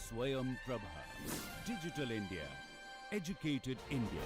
Swayam Prabha. Digital India. Educated India.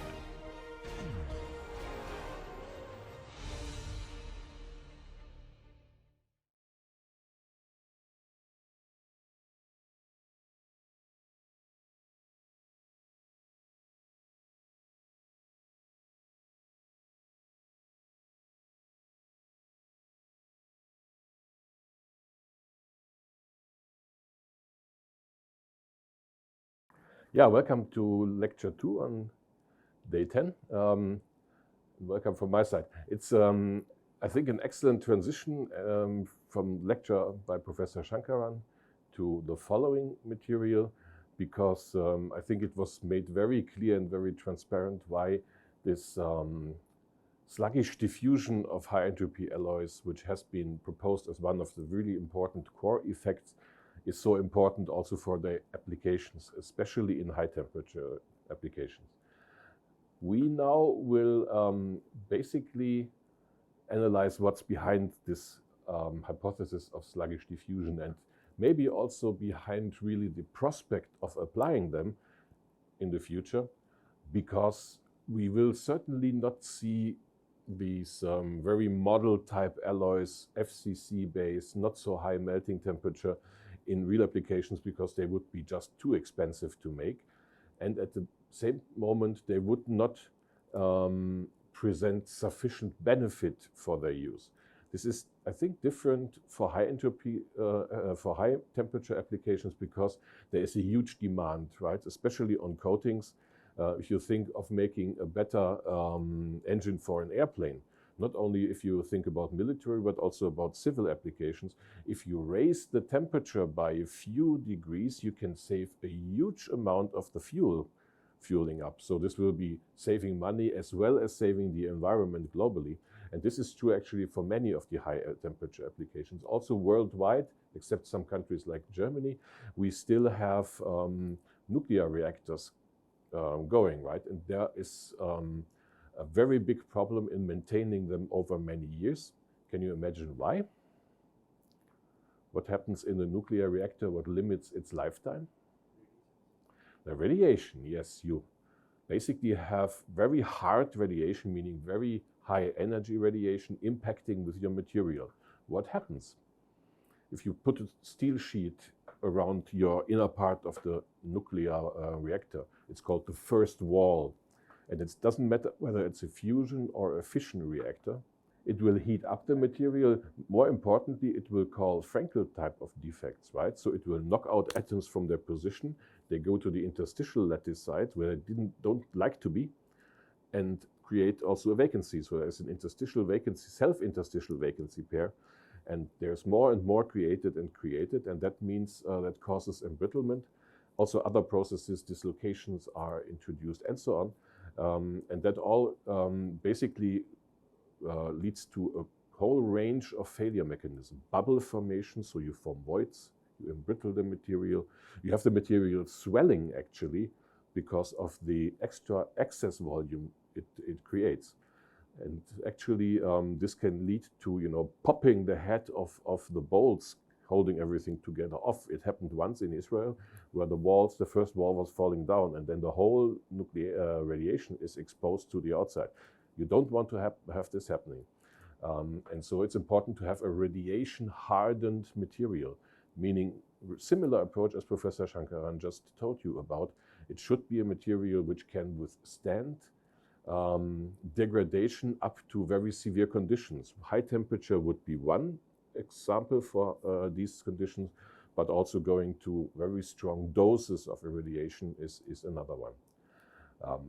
Yeah, welcome to lecture 2 on day 10. Welcome from my side. It's, I think, an excellent transition from lecture by Professor Shankaran to the following material, because I think it was made very clear and very transparent why this sluggish diffusion of high entropy alloys, which has been proposed as one of the really important core effects, is so important also for the applications, especially in high temperature applications. We now will basically analyze what's behind this hypothesis of sluggish diffusion, and maybe also behind really the prospect of applying them in the future, because we will certainly not see these very model type alloys, FCC based, not so high melting temperature in real applications, because they would be just too expensive to make. And at the same moment, they would not present sufficient benefit for their use. This is, I think, different for high entropy, for high temperature applications, because there is a huge demand, right? Especially on coatings. If you think of making a better engine for an airplane, not only if you think about military, but also about civil applications. If you raise the temperature by a few degrees, you can save a huge amount of the fueling up. So this will be saving money as well as saving the environment globally. And this is true actually for many of the high temperature applications. Also worldwide, except some countries like Germany, we still have nuclear reactors going, right? And there is a very big problem in maintaining them over many years. Can you imagine why? What happens in a nuclear reactor? What limits its lifetime? The radiation, yes. You basically have very hard radiation, meaning very high energy radiation impacting with your material. What happens? If you put a steel sheet around your inner part of the nuclear reactor, it's called the first wall. And it doesn't matter whether it's a fusion or a fission reactor. It will heat up the material. More importantly, it will cause Frankel type of defects, right? So it will knock out atoms from their position. They go to the interstitial lattice site where they don't like to be, and create also a vacancy. So there's an interstitial vacancy, self-interstitial vacancy pair. And there's more and more created, and that means that causes embrittlement. Also other processes, dislocations are introduced, and so on. And that all basically leads to a whole range of failure mechanisms. Bubble formation, so you form voids, you embrittle the material. You have the material swelling actually because of the extra excess volume it creates. And actually this can lead to popping the head of the bolts holding everything together off. It happened once in Israel where the first wall was falling down, and then the whole nuclear radiation is exposed to the outside. You don't want to have this happening. And so it's important to have a radiation hardened material, meaning similar approach as Professor Shankaran just told you about. It should be a material which can withstand degradation up to very severe conditions. High temperature would be one example for these conditions, but also going to very strong doses of irradiation is another one.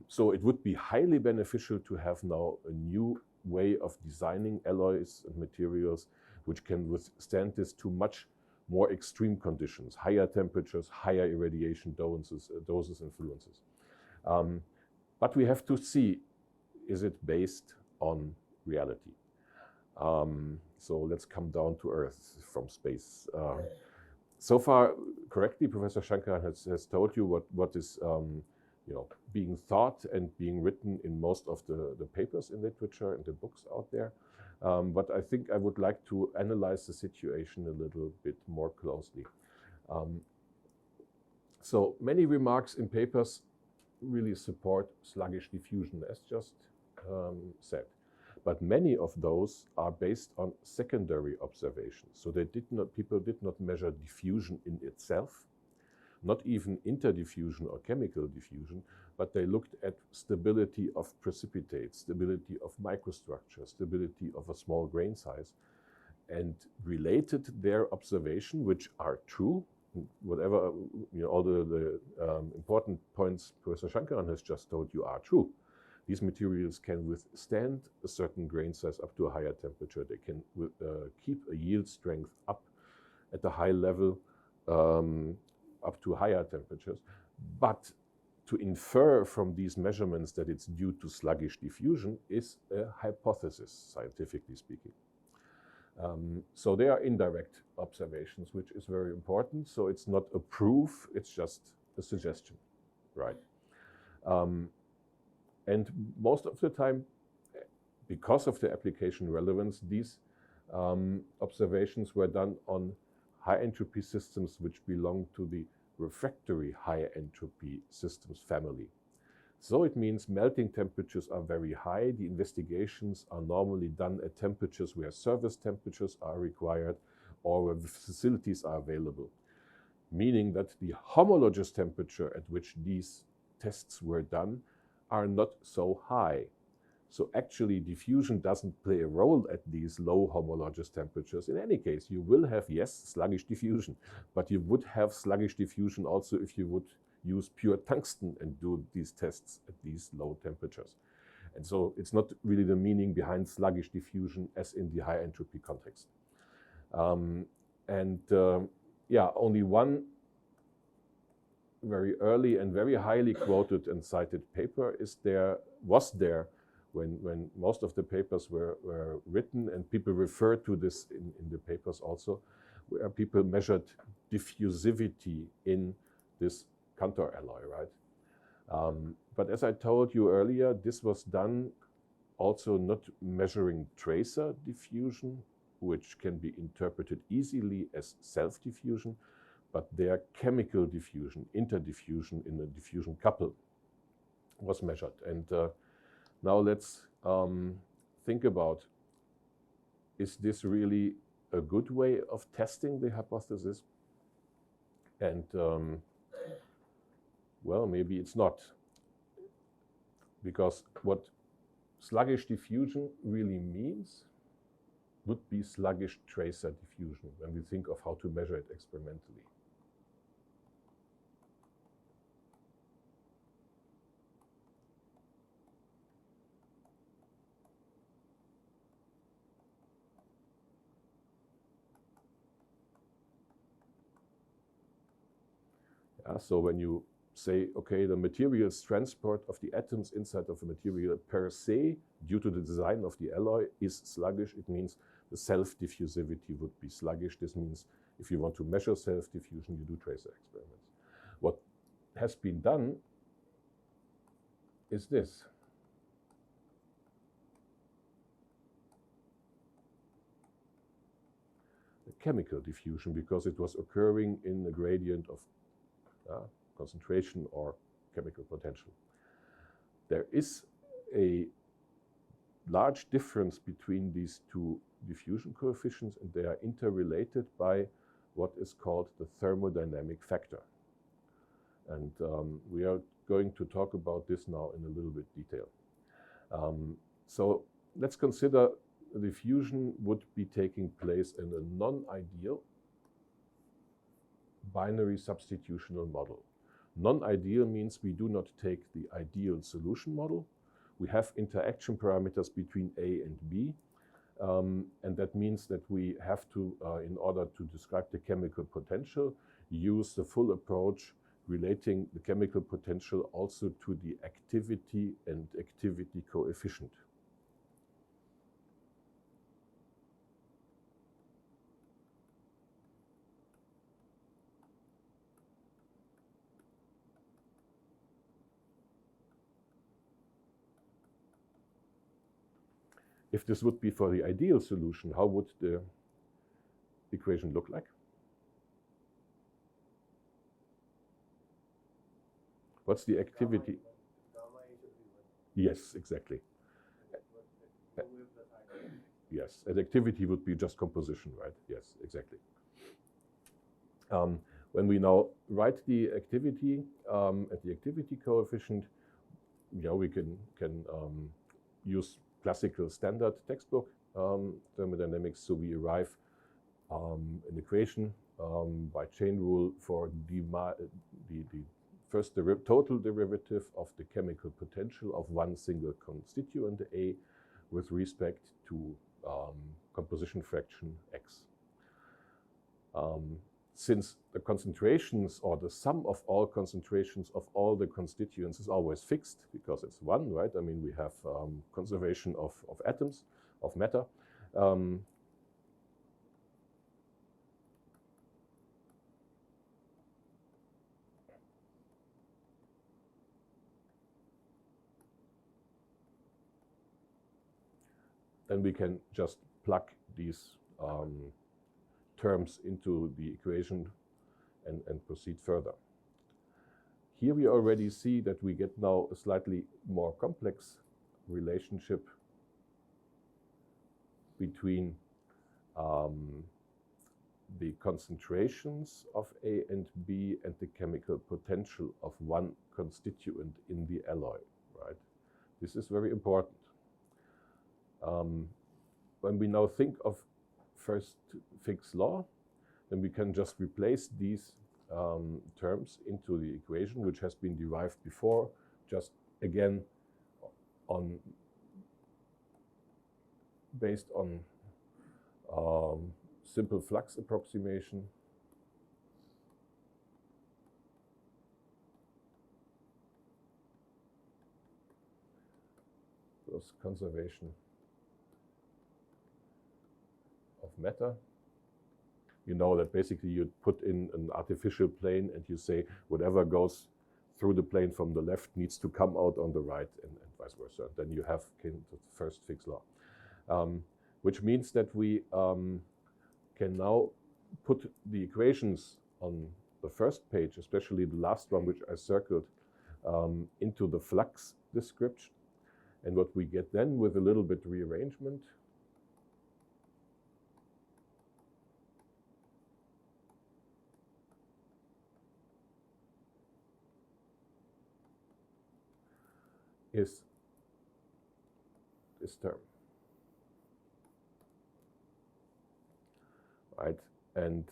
So it would be highly beneficial to have now a new way of designing alloys and materials which can withstand this to much more extreme conditions, higher temperatures, higher irradiation doses, influences. But we have to see, is it based on reality? So let's come down to Earth from space. So far, correctly, Professor Shankaran has told you what is being thought and being written in most of the papers in literature and the books out there. But I think I would like to analyze the situation a little bit more closely. So many remarks in papers really support sluggish diffusion, as just said. But many of those are based on secondary observations. So people did not measure diffusion in itself, not even interdiffusion or chemical diffusion, but they looked at stability of precipitate, stability of microstructure, stability of a small grain size, and related their observation, which are true, whatever, all the important points Professor Shankaran has just told you are true. These materials can withstand a certain grain size up to a higher temperature. They can keep a yield strength up at a high level up to higher temperatures. But to infer from these measurements that it's due to sluggish diffusion is a hypothesis, scientifically speaking. So they are indirect observations, which is very important. So it's not a proof, it's just a suggestion, right? And most of the time, because of the application relevance, these observations were done on high entropy systems which belong to the refractory high entropy systems family. So it means melting temperatures are very high. The investigations are normally done at temperatures where service temperatures are required or where facilities are available, meaning that the homologous temperature at which these tests were done are not so high. So actually diffusion doesn't play a role at these low homologous temperatures. In any case, you will have, yes, sluggish diffusion, but you would have sluggish diffusion also if you would use pure tungsten and do these tests at these low temperatures. And so it's not really the meaning behind sluggish diffusion as in the high entropy context. Yeah, only one very early and very highly quoted and cited paper was there when most of the papers were written, and people refer to this in the papers also, where people measured diffusivity in this Cantor alloy, right? But as I told you earlier, this was done also not measuring tracer diffusion, which can be interpreted easily as self-diffusion, but their chemical diffusion, interdiffusion in a diffusion couple was measured. And now let's think about, is this really a good way of testing the hypothesis? And well, maybe it's not. Because what sluggish diffusion really means would be sluggish tracer diffusion when we think of how to measure it experimentally. So when you say, okay, the material's transport of the atoms inside of a material per se, due to the design of the alloy, is sluggish, it means the self-diffusivity would be sluggish. This means if you want to measure self-diffusion, you do tracer experiments. What has been done is this. The chemical diffusion, because it was occurring in a gradient of concentration or chemical potential. There is a large difference between these two diffusion coefficients, and they are interrelated by what is called the thermodynamic factor. And we are going to talk about this now in a little bit detail. So let's consider the diffusion would be taking place in a non-ideal binary substitutional model. Non-ideal means we do not take the ideal solution model. We have interaction parameters between A and B, and that means that we have to, in order to describe the chemical potential, use the full approach relating the chemical potential also to the activity and activity coefficient. If this would be for the ideal solution, how would the equation look like? What's the activity? Yes, exactly. Yes, and activity would be just composition, right? Yes, exactly. When we now write the activity at the activity coefficient, we can use classical standard textbook thermodynamics. So we arrive an equation by chain rule for the first total derivative of the chemical potential of one single constituent A with respect to composition fraction X. Since the concentrations or the sum of all concentrations of all the constituents is always fixed because it's one, right? I mean, we have conservation of atoms, of matter. Then we can just plug these terms into the equation and proceed further. Here we already see that we get now a slightly more complex relationship between the concentrations of A and B and the chemical potential of one constituent in the alloy, right? This is very important. When we now think of first Fick's law, then we can just replace these terms into the equation, which has been derived before, just again based on simple flux approximation. Plus conservation of matter. You know that basically you put in an artificial plane and you say whatever goes through the plane from the left needs to come out on the right and vice versa. Then you have the first Fick's law. Which means that we can now put the equations on the first page, especially the last one which I circled, into the flux description. And what we get then with a little bit rearrangement is this term, right? And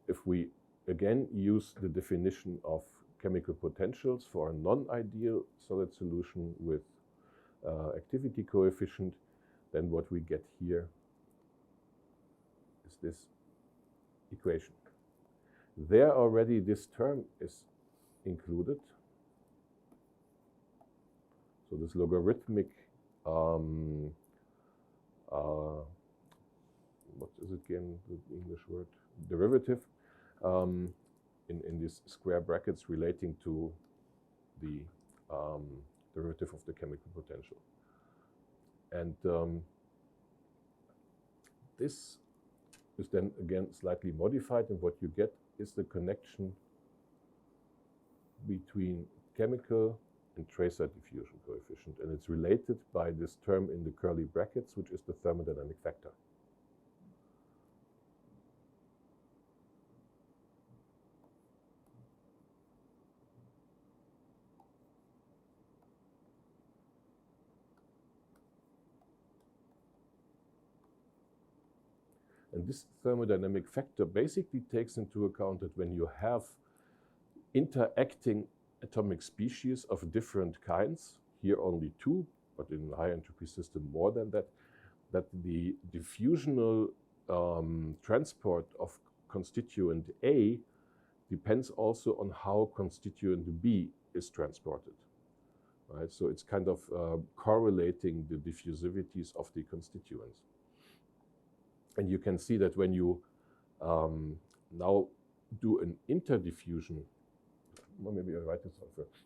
if we again use the definition of chemical potentials for a non-ideal solid solution with activity coefficient, then what we get here is this equation. There already this term is included. So this logarithmic, what is it again, the English word? Derivative, in these square brackets relating to the derivative of the chemical potential. And this is then again slightly modified, and what you get is the connection between chemical and tracer diffusion coefficient, and it's related by this term in the curly brackets, which is the thermodynamic factor. And this thermodynamic factor basically takes into account that when you have interacting atomic species of different kinds, here only two, but in a high entropy system more than that, that the diffusional transport of constituent A depends also on how constituent B is transported. Right? So it's kind of correlating the diffusivities of the constituents. And you can see that when you now do an interdiffusion, well, maybe I write this one first.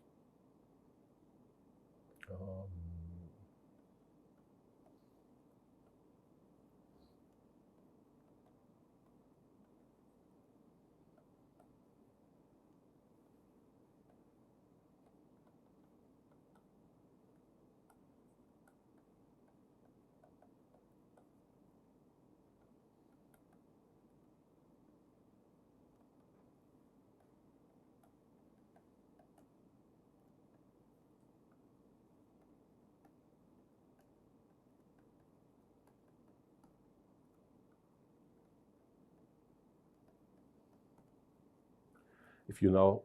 If you now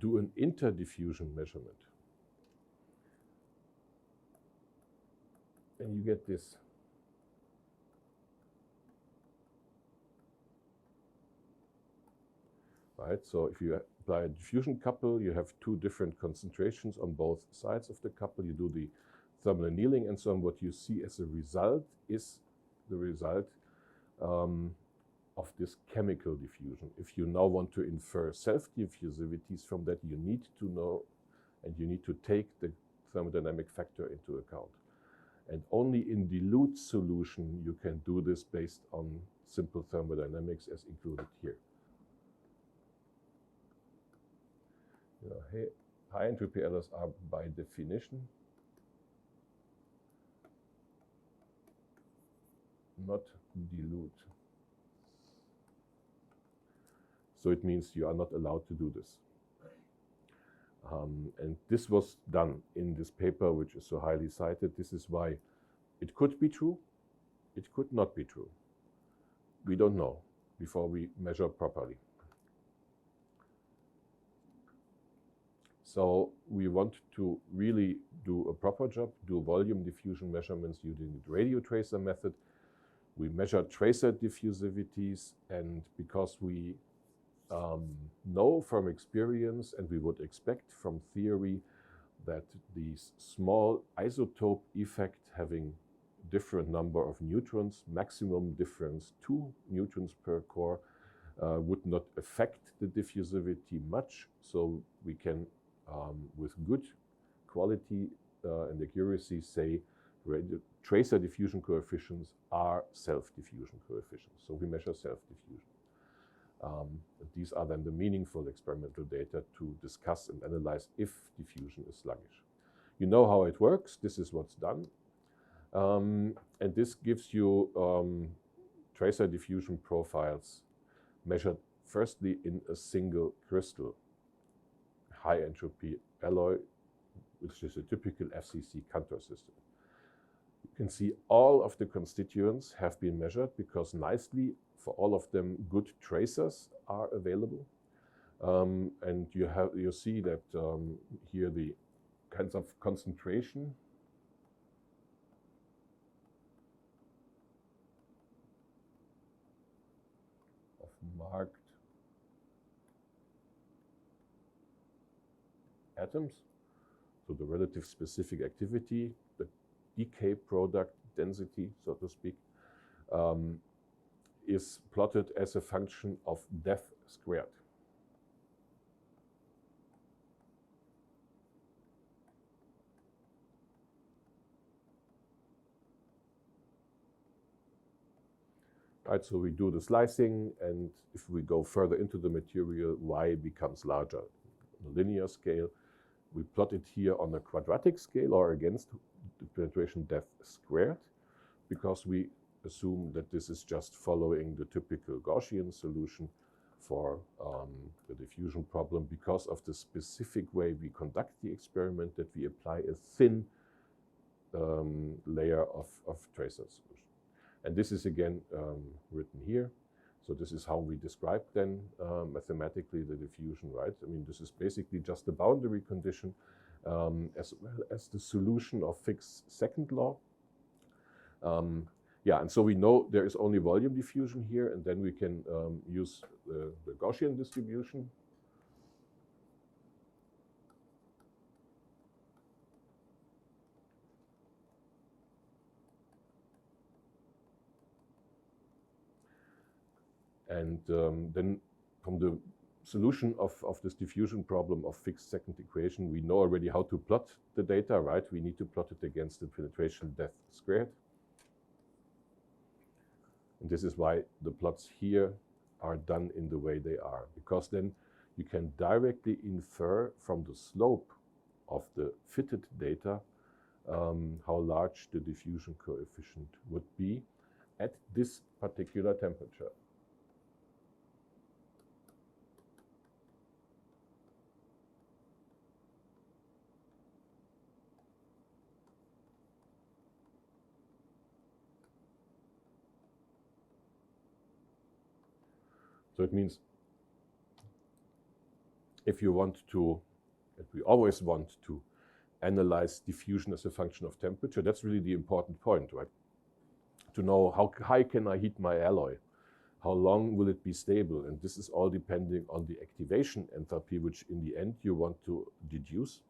do an interdiffusion measurement, and you get this right. So if you apply a diffusion couple, you have two different concentrations on both sides of the couple. You do the thermal annealing and so on. What you see as a result is the result of this chemical diffusion. If you now want to infer self-diffusivities from that, you need to know and you need to take the thermodynamic factor into account. And only in dilute solution you can do this based on simple thermodynamics as included here. High entropy errors are by definition not dilute. So it means you are not allowed to do this. And this was done in this paper, which is so highly cited. This is why it could be true, it could not be true. We don't know before we measure properly. So we want to really do a proper job, do volume diffusion measurements using the radio tracer method. We measure tracer diffusivities, and because we know from experience and we would expect from theory that these small isotope effect having different number of neutrons, maximum difference 2 neutrons per core, would not affect the diffusivity much. So we can, with good quality and accuracy, say tracer diffusion coefficients are self-diffusion coefficients. So we measure self-diffusion. These are then the meaningful experimental data to discuss and analyze if diffusion is sluggish. You know how it works. This is what's done. And this gives you tracer diffusion profiles measured firstly in a single crystal, high entropy alloy, which is a typical FCC Cantor system. You can see all of the constituents have been measured because nicely for all of them good tracers are available. And you see that here the kinds of concentration of marked atoms, so the relative specific activity, the decay product density, so to speak, is plotted as a function of depth squared. Right, so we do the slicing, and if we go further into the material, y becomes larger on a linear scale. We plot it here on a quadratic scale or against the penetration depth squared, because we assume that this is just following the typical Gaussian solution for the diffusion problem because of the specific way we conduct the experiment, that we apply a thin layer of tracer solution. And this is again written here. So this is how we describe then mathematically the diffusion, right? I mean, this is basically just the boundary condition as well as the solution of Fick's second law. Yeah, and so we know there is only volume diffusion here, and then we can use the Gaussian distribution. And then from the solution of this diffusion problem of Fick's second equation, we know already how to plot the data, right? We need to plot it against the penetration depth squared. And this is why the plots here are done in the way they are, because then you can directly infer from the slope of the fitted data how large the diffusion coefficient would be at this particular temperature. So it means if you want to, and we always want to analyze diffusion as a function of temperature, that's really the important point, right? To know how high can I heat my alloy? How long will it be stable? And this is all depending on the activation enthalpy, which in the end you want to deduce.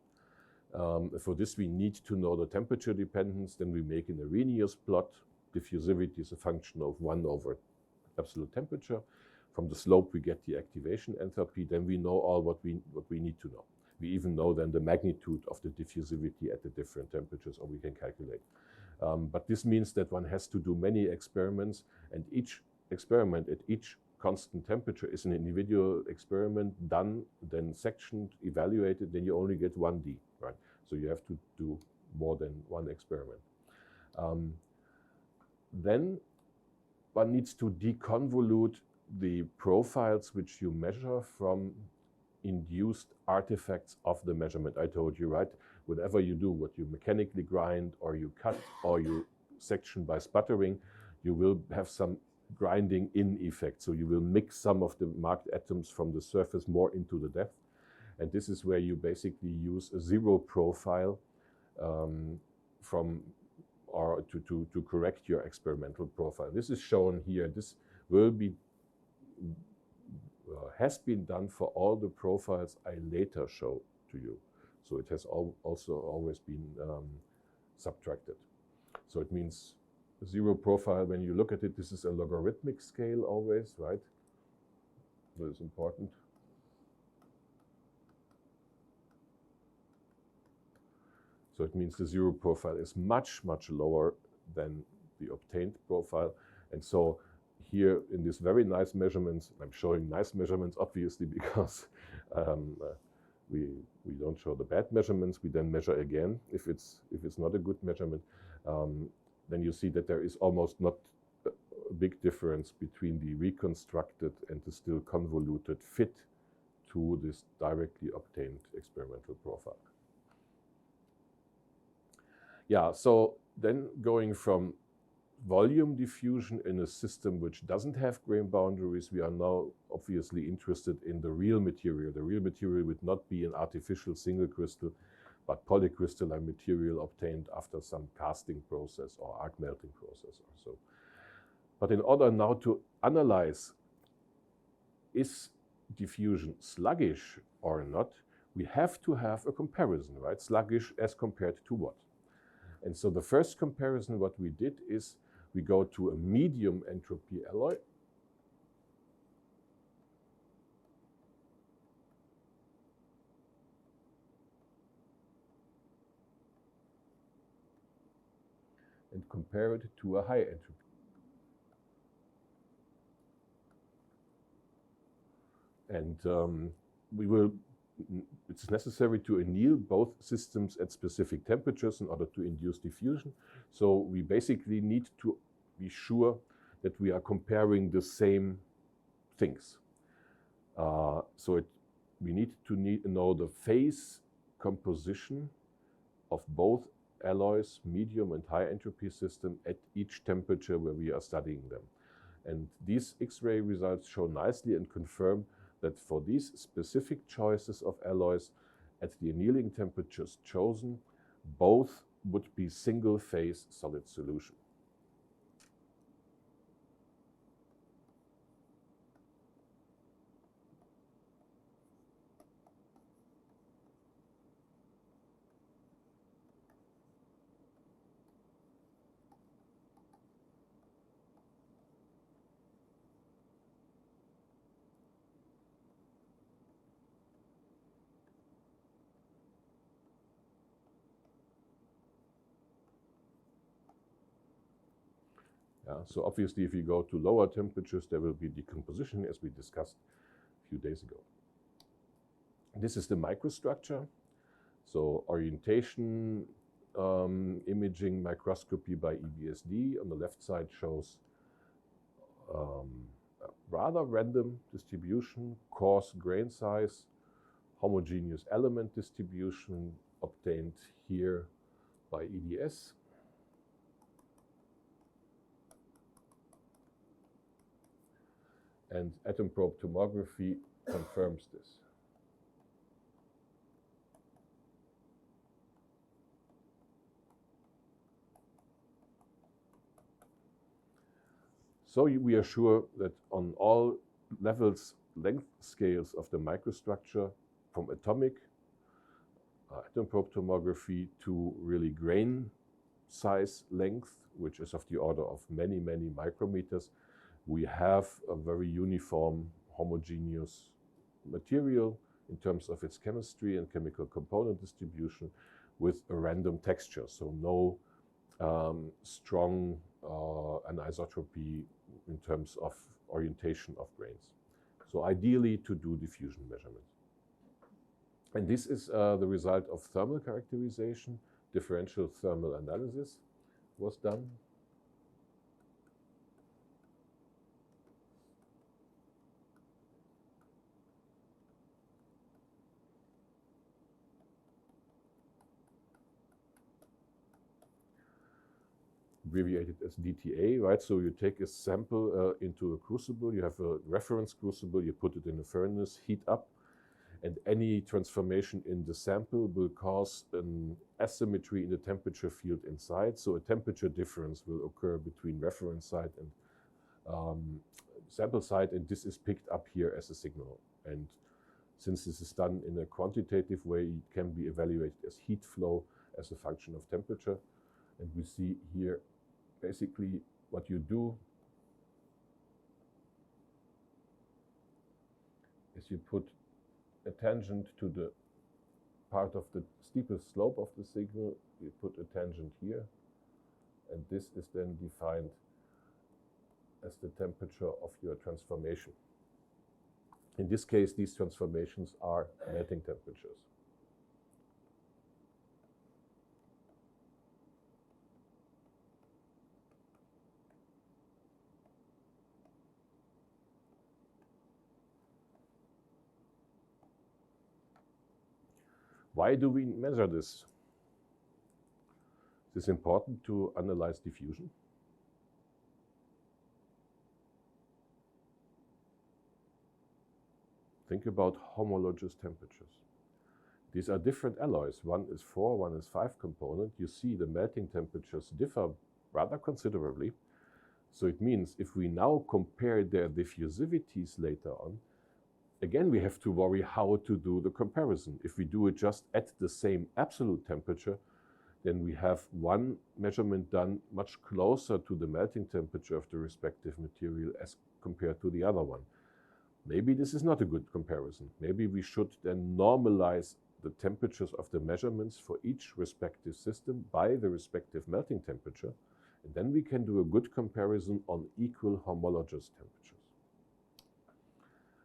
For this, we need to know the temperature dependence. Then we make an Arrhenius plot. Diffusivity is a function of 1 over absolute temperature. From the slope, we get the activation enthalpy. Then we know all what we need to know. We even know then the magnitude of the diffusivity at the different temperatures, or we can calculate. But this means that one has to do many experiments, and each experiment at each constant temperature is an individual experiment done, then sectioned, evaluated, then you only get 1D, right? So you have to do more than one experiment. Then one needs to deconvolute the profiles which you measure from induced artifacts of the measurement. I told you, right? Whatever you do, what you mechanically grind, or you cut, or you section by sputtering, you will have some grinding in effect. So you will mix some of the marked atoms from the surface more into the depth. And this is where you basically use a zero profile to correct your experimental profile. This is shown here. This will be has been done for all the profiles I later show to you. So it has also always been subtracted. So it means zero profile, when you look at it, this is a logarithmic scale always, right? That is important. So it means the zero profile is much, much lower than the obtained profile. And so here in these very nice measurements, I'm showing nice measurements obviously because we don't show the bad measurements. We then measure again if it's not a good measurement. Then you see that there is almost not a big difference between the reconstructed and the still convoluted fit to this directly obtained experimental profile. Yeah, so then going from volume diffusion in a system which doesn't have grain boundaries, we are now obviously interested in the real material. The real material would not be an artificial single crystal, but polycrystalline material obtained after some casting process or arc melting process or so. But in order now to analyze, is diffusion sluggish or not, we have to have a comparison, right? Sluggish as compared to what? And so the first comparison what we did is we go to a medium entropy alloy. And compare it to a high entropy. And it's necessary to anneal both systems at specific temperatures in order to induce diffusion. So we basically need to be sure that we are comparing the same things. We need to know the phase composition of both alloys, medium and high entropy system at each temperature where we are studying them. And these X-ray results show nicely and confirm that for these specific choices of alloys at the annealing temperatures chosen, both would be single-phase solid solution. Yeah, so obviously if you go to lower temperatures, there will be decomposition as we discussed a few days ago. This is the microstructure. So orientation, imaging microscopy by EBSD on the left side shows a rather random distribution, coarse grain size, homogeneous element distribution obtained here by EDS. And atom probe tomography confirms this. So we are sure that on all levels, length scales of the microstructure, from atomic, atom probe tomography, to really grain size length, which is of the order of many, many micrometers, we have a very uniform, homogeneous material in terms of its chemistry and chemical component distribution, with a random texture, so no strong anisotropy in terms of orientation of grains. So ideally to do diffusion measurements. And this is the result of thermal characterization. Differential thermal analysis was done. Abbreviated as DTA, right? So you take a sample into a crucible, you have a reference crucible, you put it in a furnace, heat up, and any transformation in the sample will cause an asymmetry in the temperature field inside. So a temperature difference will occur between reference site and sample site, and this is picked up here as a signal. And since this is done in a quantitative way, it can be evaluated as heat flow as a function of temperature. And we see here basically what you do is you put a tangent to the part of the steepest slope of the signal, you put a tangent here, and this is then defined as the temperature of your transformation. In this case, these transformations are melting temperatures. Why do we measure this? Is this important to analyze diffusion? Think about homologous temperatures. These are different alloys. One is 4, one is 5 component. You see the melting temperatures differ rather considerably. So it means if we now compare their diffusivities later on, again, we have to worry how to do the comparison. If we do it just at the same absolute temperature, then we have one measurement done much closer to the melting temperature of the respective material as compared to the other one. Maybe this is not a good comparison. Maybe we should then normalize the temperatures of the measurements for each respective system by the respective melting temperature, and then we can do a good comparison on equal homologous temperatures.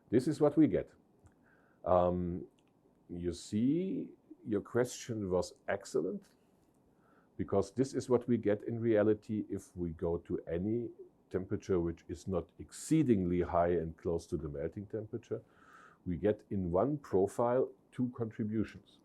This is what we get. You see, your question was excellent, because this is what we get in reality if we go to any temperature which is not exceedingly high and close to the melting temperature. We get in one profile 2 contributions.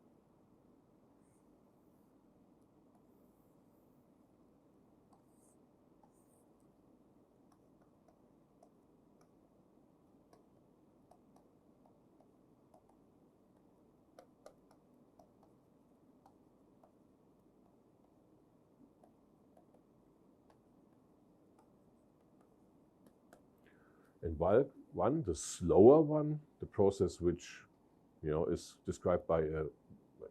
And while one, the slower one, the process which is described by a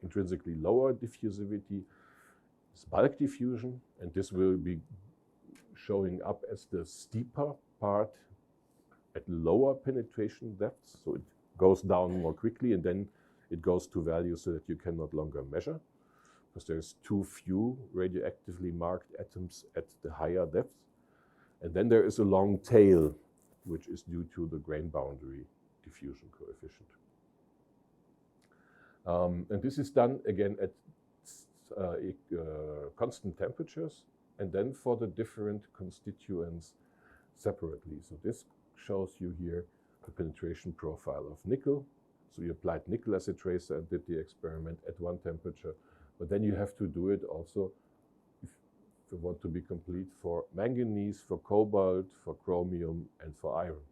intrinsically lower diffusivity, is bulk diffusion, and this will be showing up as the steeper part at lower penetration depths. So it goes down more quickly, and then it goes to values so that you can no longer measure, because there's too few radioactively marked atoms at the higher depths. And then there is a long tail, which is due to the grain boundary diffusion coefficient. And this is done again at constant temperatures, and then for the different constituents separately. So this shows you here the penetration profile of nickel. So you applied nickel as a tracer and did the experiment at one temperature, but then you have to do it also, if you want to be complete, for manganese, for cobalt, for chromium, and for iron.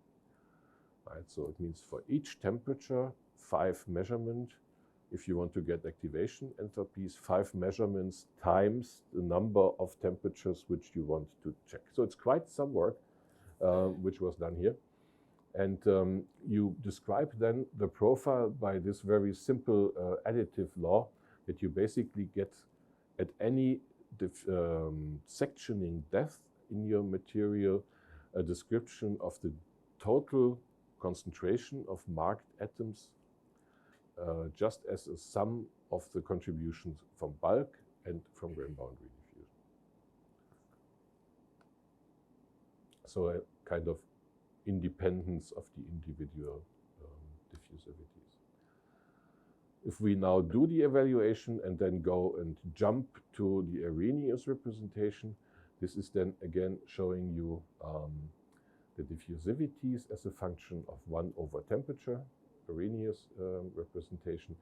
Right? So it means for each temperature, 5 measurements. If you want to get activation enthalpies, 5 measurements times the number of temperatures which you want to check. So it's quite some work, which was done here. And you describe then the profile by this very simple additive law that you basically get at any sectioning depth in your material a description of the total concentration of marked atoms just as a sum of the contributions from bulk and from grain boundary diffusion. So a kind of independence of the individual diffusivities. If we now do the evaluation and then go and jump to the Arrhenius representation, this is then again showing you the diffusivities as a function of 1 over temperature, Arrhenius representation.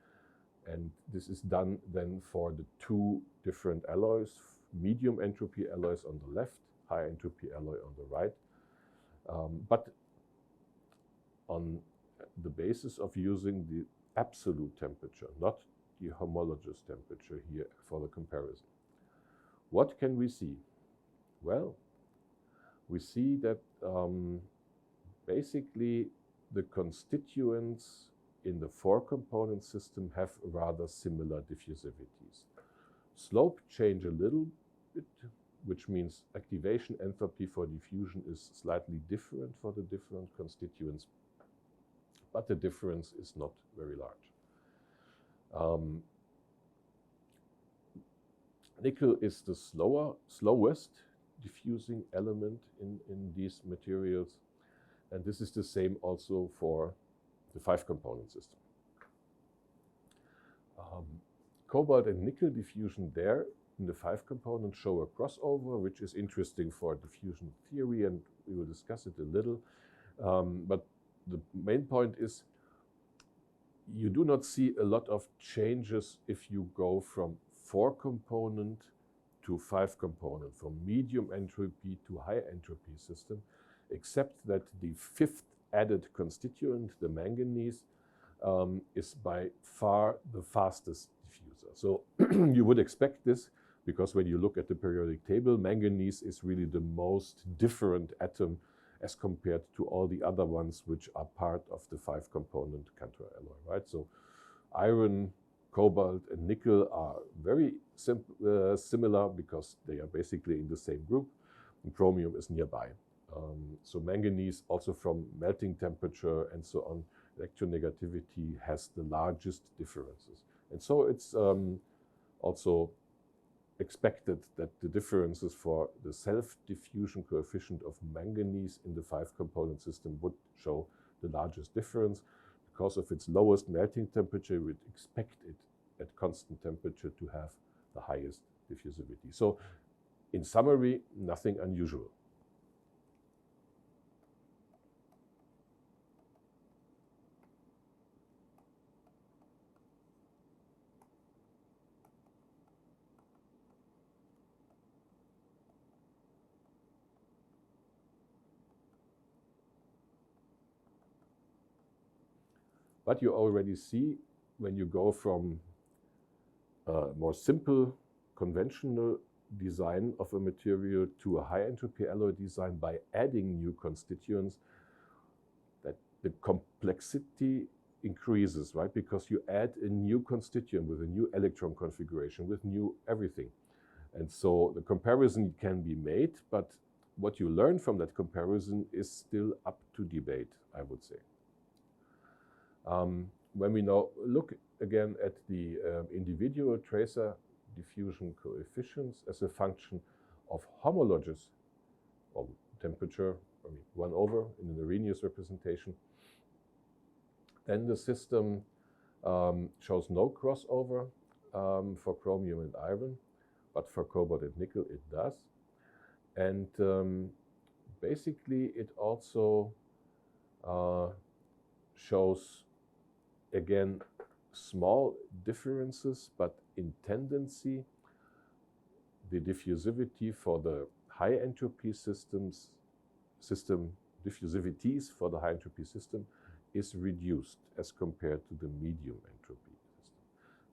And this is done then for the 2 different alloys, medium entropy alloys on the left, high entropy alloy on the right. But on the basis of using the absolute temperature, not the homologous temperature here for the comparison. What can we see? Well, we see that basically the constituents in the 4-component system have rather similar diffusivities. Slope change a little bit, which means activation enthalpy for diffusion is slightly different for the different constituents, but the difference is not very large. Nickel is the slowest diffusing element in these materials, and this is the same also for the 5-component system. Cobalt and nickel diffusion there in the 5-component show a crossover, which is interesting for diffusion theory, and we will discuss it a little. But the main point is you do not see a lot of changes if you go from 4-component to 5-component, from medium entropy to high entropy system, except that the 5th added constituent, the manganese, is by far the fastest diffuser. So you would expect this, because when you look at the periodic table, manganese is really the most different atom as compared to all the other ones which are part of the 5-component Cantor alloy, right? So iron, cobalt, and nickel are very similar because they are basically in the same group, and chromium is nearby. So manganese, also from melting temperature and so on, electronegativity has the largest differences. And so it's also expected that the differences for the self-diffusion coefficient of manganese in the 5-component system would show the largest difference. Because of its lowest melting temperature, we would expect it at constant temperature to have the highest diffusivity. So in summary, nothing unusual. But you already see when you go from a more simple, conventional design of a material to a high entropy alloy design by adding new constituents, that the complexity increases, right? Because you add a new constituent with a new electron configuration, with new everything. And so the comparison can be made, but what you learn from that comparison is still up to debate, I would say. When we now look again at the individual tracer diffusion coefficients as a function of homologous or temperature, 1 over in an Arrhenius representation, then the system shows no crossover for chromium and iron, but for cobalt and nickel it does. And basically it also shows again small differences, but in tendency the diffusivity for the high entropy diffusivities for the high entropy system is reduced as compared to the medium entropy system.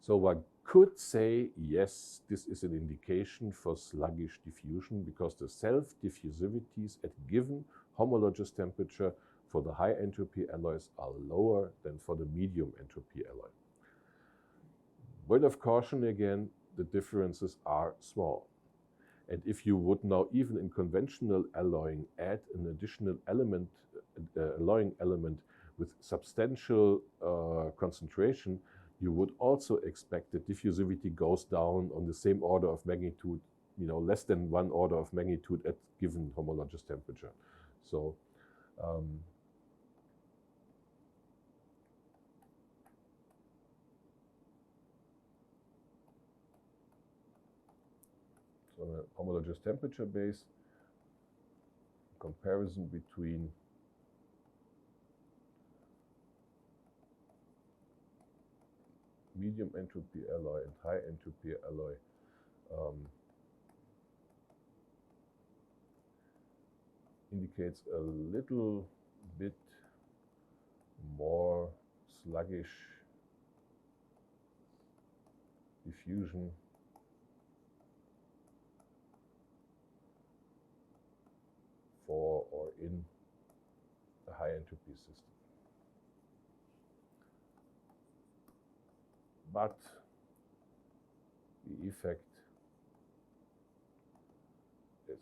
So one could say, yes, this is an indication for sluggish diffusion because the self-diffusivities at given homologous temperature for the high entropy alloys are lower than for the medium entropy alloy. Word of caution again, the differences are small. And if you would now, even in conventional alloying, add an additional element, alloying element with substantial concentration, you would also expect that diffusivity goes down on the same order of magnitude, less than 1 order of magnitude at given homologous temperature. So on a homologous temperature base, comparison between medium entropy alloy and high entropy alloy indicates a little bit more sluggish diffusion for or in a high entropy system. But the effect is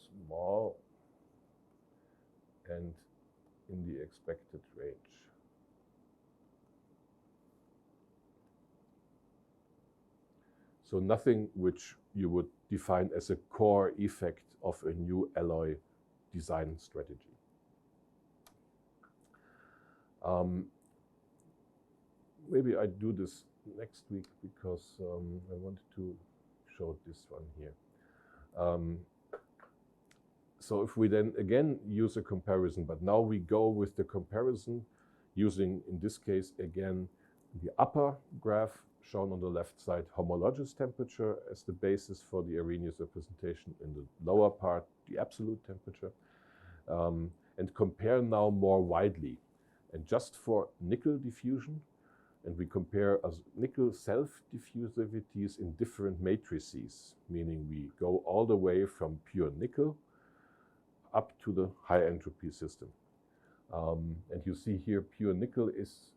small and in the expected range. So nothing which you would define as a core effect of a new alloy design strategy. Maybe I do this next week because I wanted to show this one here. So if we then again use a comparison, but now we go with the comparison using, in this case, again, the upper graph shown on the left side, homologous temperature as the basis for the Arrhenius representation, in the lower part, the absolute temperature, and compare now more widely. And just for nickel diffusion, and we compare nickel self-diffusivities in different matrices, meaning we go all the way from pure nickel up to the high entropy system. And you see here pure nickel is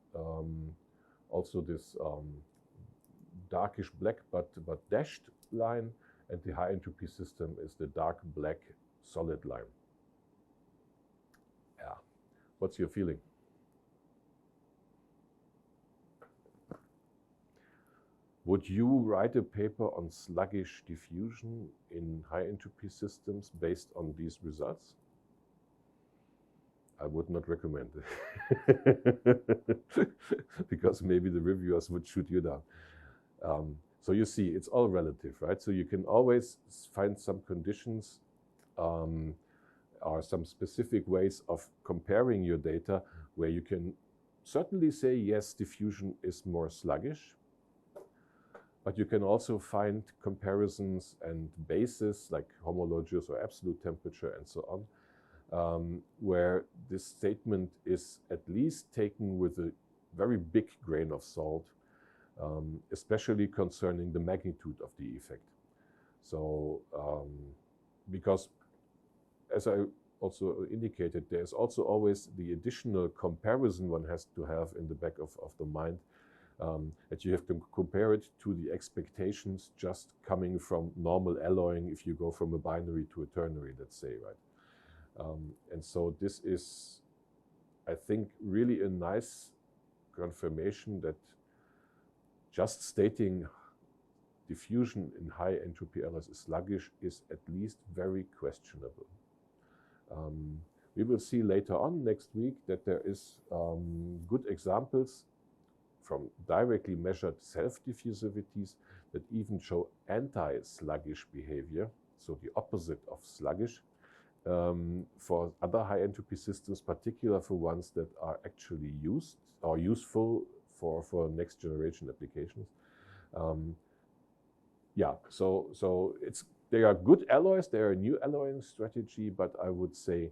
also this darkish black but dashed line, and the high entropy system is the dark black solid line. Yeah, what's your feeling? Would you write a paper on sluggish diffusion in high entropy systems based on these results? I would not recommend it because maybe the reviewers would shoot you down. So you see, it's all relative, right? So you can always find some conditions or some specific ways of comparing your data where you can certainly say, yes, diffusion is more sluggish. But you can also find comparisons and bases like homologous or absolute temperature and so on, where this statement is at least taken with a very big grain of salt, especially concerning the magnitude of the effect. So, because as I also indicated, there's also always the additional comparison one has to have in the back of the mind, that you have to compare it to the expectations just coming from normal alloying if you go from a binary to a ternary, let's say, right? And so this is, I think, really a nice confirmation that just stating diffusion in high entropy alloys is sluggish is at least very questionable. We will see later on next week that there is good examples from directly measured self-diffusivities that even show anti-sluggish behavior, so the opposite of sluggish, for other high entropy systems, particularly for ones that are actually used or useful for next generation applications. Yeah, so they are good alloys, they are a new alloying strategy, but I would say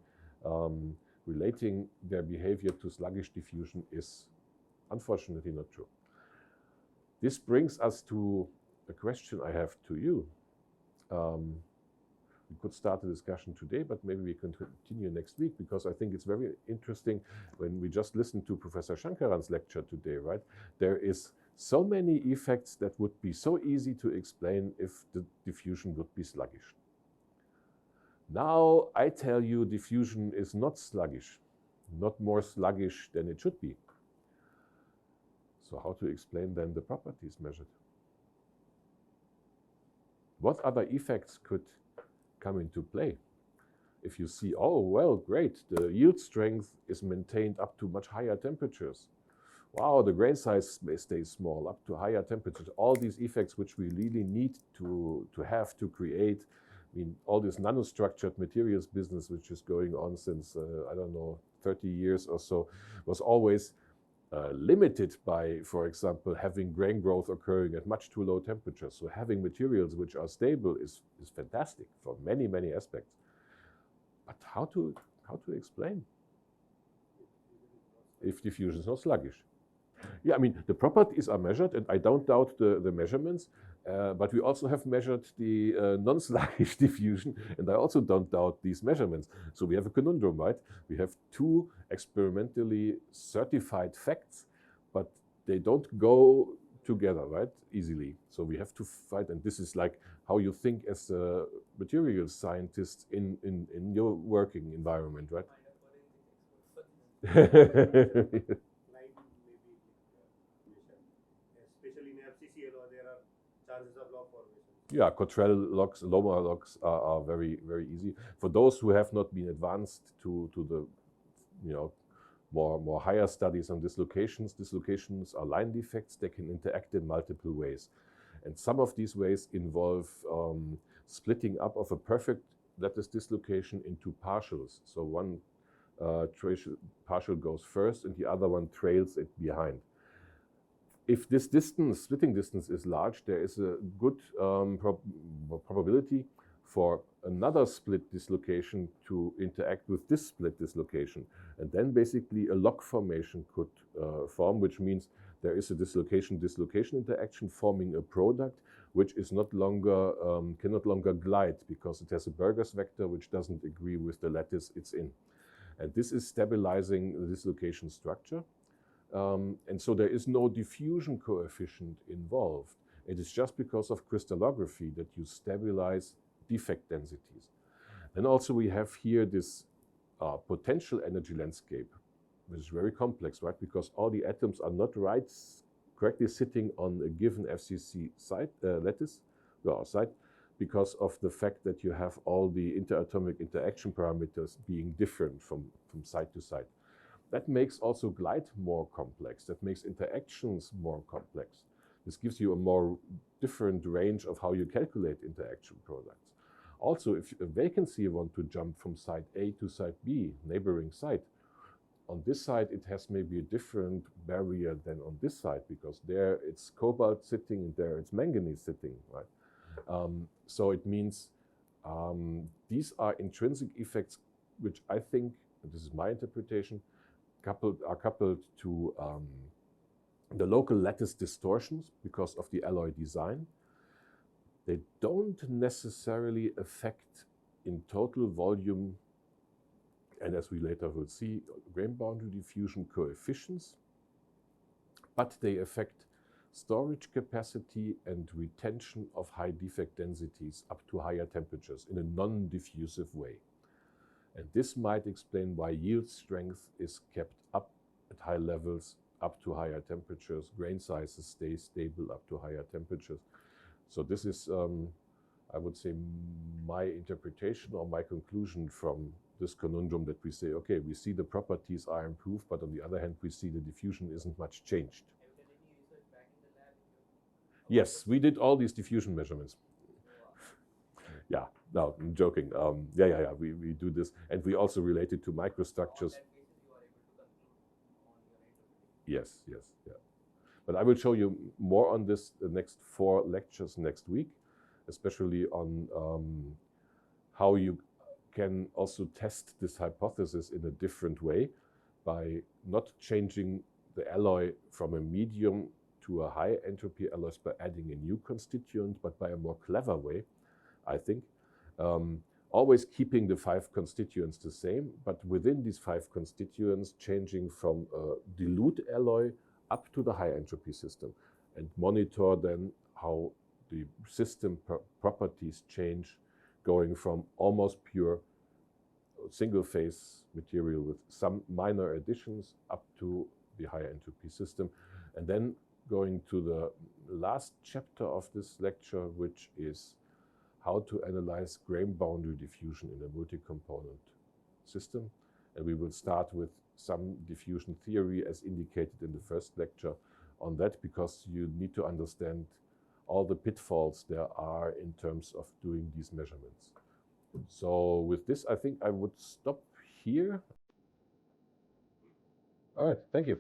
relating their behavior to sluggish diffusion is unfortunately not true. This brings us to a question I have to you. We could start the discussion today, but maybe we can continue next week, because I think it's very interesting when we just listened to Professor Shankaran's lecture today, right? There is so many effects that would be so easy to explain if the diffusion would be sluggish. Now I tell you diffusion is not sluggish, not more sluggish than it should be. So how to explain then the properties measured? What other effects could come into play? If you see, oh, well, great, the yield strength is maintained up to much higher temperatures. Wow, the grain size may stay small up to higher temperatures. All these effects which we really need to have to create, I mean, all this nanostructured materials business which is going on since, I don't know, 30 years or so, was always limited by, for example, having grain growth occurring at much too low temperatures. So having materials which are stable is fantastic for many, many aspects. But how to explain if diffusion is not sluggish? Yeah, I mean, the properties are measured, and I don't doubt the measurements, but we also have measured the non-sluggish diffusion, and I also don't doubt these measurements. So we have a conundrum, right? We have two experimentally certified facts, but they don't go together, right, easily. So we have to fight, and this is like how you think as a materials scientist in your working environment, right? Yeah, Cottrell logs, Loma logs are very, very easy. For those who have not been advanced to the, more higher studies on dislocations. Dislocations are line defects. They can interact in multiple ways. And some of these ways involve splitting up of a perfect lattice dislocation into partials. So one partial goes first and the other one trails it behind. If this distance, splitting distance, is large, there is a good probability for another split dislocation to interact with this split dislocation. And then basically a lock formation could form, which means there is a dislocation-dislocation interaction forming a product which is not longer, can no longer glide because it has a Burgers vector which doesn't agree with the lattice it's in. And this is stabilizing the dislocation structure. And so there is no diffusion coefficient involved. It is just because of crystallography that you stabilize defect densities. And also we have here this potential energy landscape, which is very complex, right? Because all the atoms are not correctly sitting on a given FCC site, lattice, site, because of the fact that you have all the interatomic interaction parameters being different from site to site. That makes also glide more complex. That makes interactions more complex. This gives you a more different range of how you calculate interaction products. Also, if a vacancy you want to jump from site A to site B, neighboring site, on this side it has maybe a different barrier than on this side, because there it's cobalt sitting and there it's manganese sitting, right? So it means these are intrinsic effects which I think, and this is my interpretation, are coupled to the local lattice distortions because of the alloy design. They don't necessarily affect in total volume, and as we later will see, grain boundary diffusion coefficients, but they affect storage capacity and retention of high defect densities up to higher temperatures in a non-diffusive way. And this might explain why yield strength is kept up at high levels up to higher temperatures. Grain sizes stay stable up to higher temperatures. So this is, I would say, my interpretation or my conclusion from this conundrum, that we say, okay, we see the properties are improved, but on the other hand, we see the diffusion isn't much changed. Yes, we did all these diffusion measurements. Yeah, no, I'm joking. We do this, and we also relate it to microstructures. Yes, yeah. But I will show you more on this the next 4 lectures next week, especially on how you can also test this hypothesis in a different way by not changing the alloy from a medium to a high entropy alloys by adding a new constituent, but by a more clever way, I think. always keeping the 5 constituents the same, but within these 5 constituents changing from a dilute alloy up to the high entropy system, and monitor then how the system properties change, going from almost pure single phase material with some minor additions up to the high entropy system. And then going to the last chapter of this lecture, which is how to analyze grain boundary diffusion in a multi-component system. And we will start with some diffusion theory as indicated in the first lecture on that, because you need to understand all the pitfalls there are in terms of doing these measurements. So with this, I think I would stop here. All right, thank you.